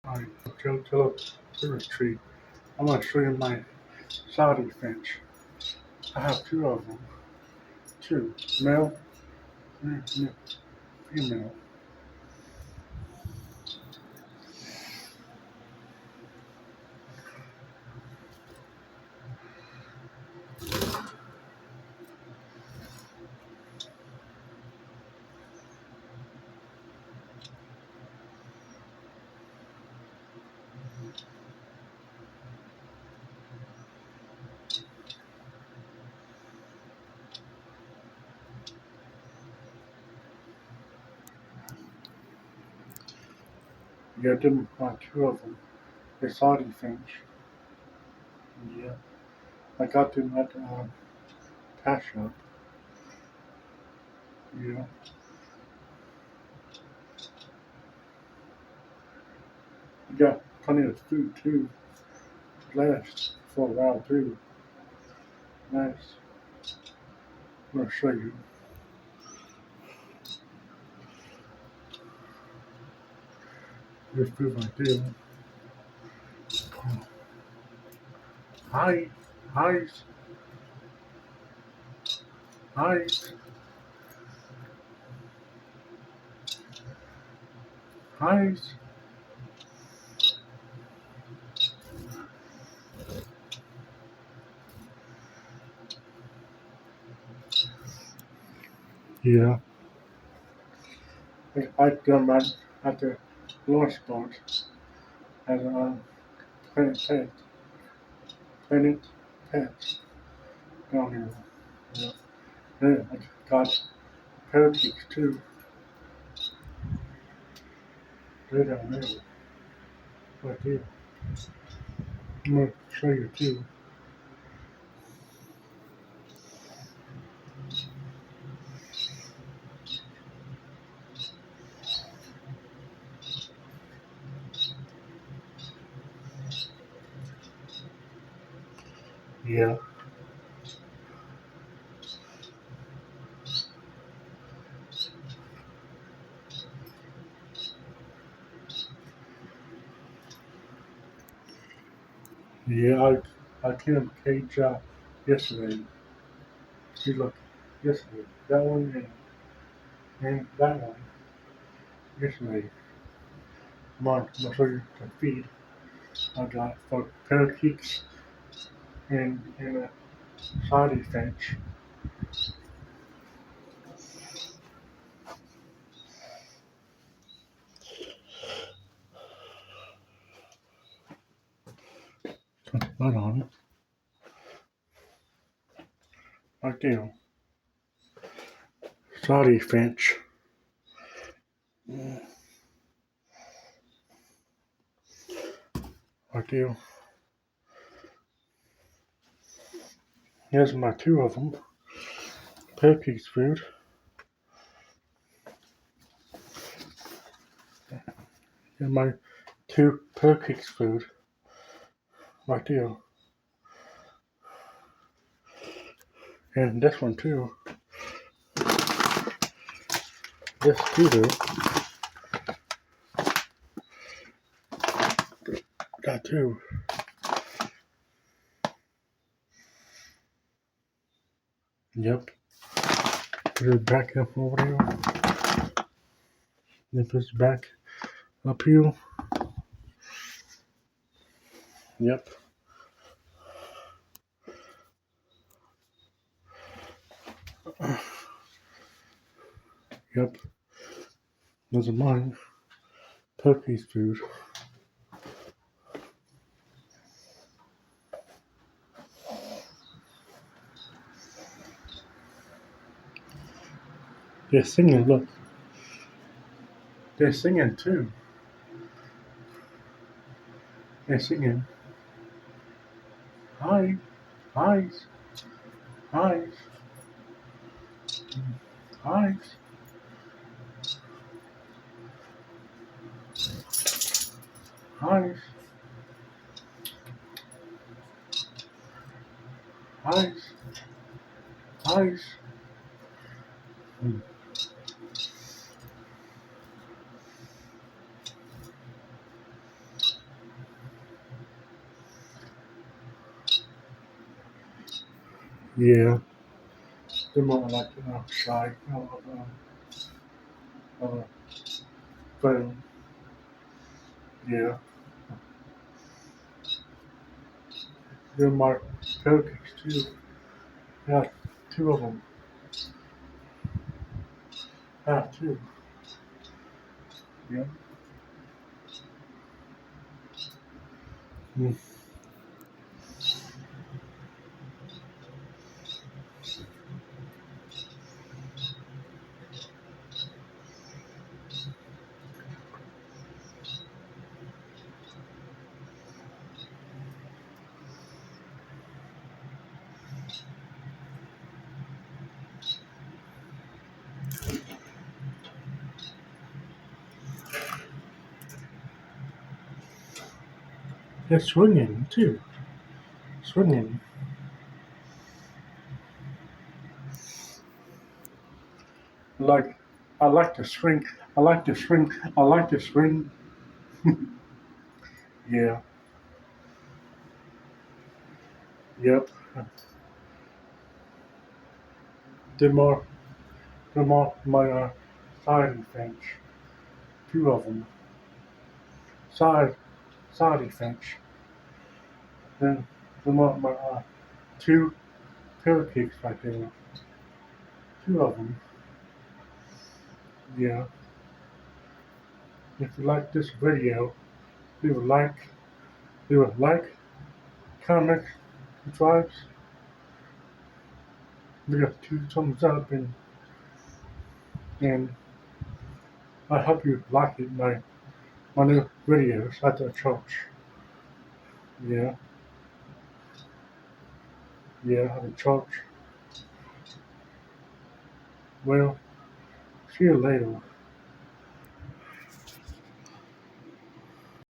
Alright, Joe, Christmas tree. I'm going to show you my Saudi finch. I have two of them. Two. Male and female. Yeah, I didn't find two of them. They're Saudi finch. Yeah. I got them at Cash Up. Yeah. You got plenty of food too. Last for a while too. Nice. I'm going to show you. There's food right there. Hi. Hi. Hi. Hi. Yeah. I done that at the launch spot at Planet Pet. Planet Pets down here. Yeah. Yeah, I got parakeets too. They're down there. Right there. I'm going to show you too. Yeah. Yeah, I cleaned a cage out yesterday. See, look, yesterday. That one and that one yesterday. Come on, I'm going to show you the feed I got for parakeets and a Saudi finch. Put that on. Right there. Saudi finch. Right there. Here's my two of them. Parakeets food. And my two parakeets food. Right there. And this one too. This too. Got two. Yep. Put it back up over there. Then put it back up here. Yep. Yep. Those are mine. Turkey's food. They're singing, look. They're singing too. They're singing. Hi. Hi. Hi. Hi. Hi. Hi. Hi. Yeah, they're more like shy uh, phone. Yeah, they're my cookies too. Yeah, two of them. Two. Yeah. Mm. They're swinging too. Swinging. Like I like to swing. I like to swing. I like to swing. Yeah. Yep. They're more. They're more my side Finch. Two of them. Side. Side Finch. Then they're more my two parakeets right there. Two of them. Yeah. If you like this video, leave a like, comment, subscribe, leave a two thumbs up, and I hope you like it. My new videos at the church. Yeah, yeah, at the church. Well, see you later.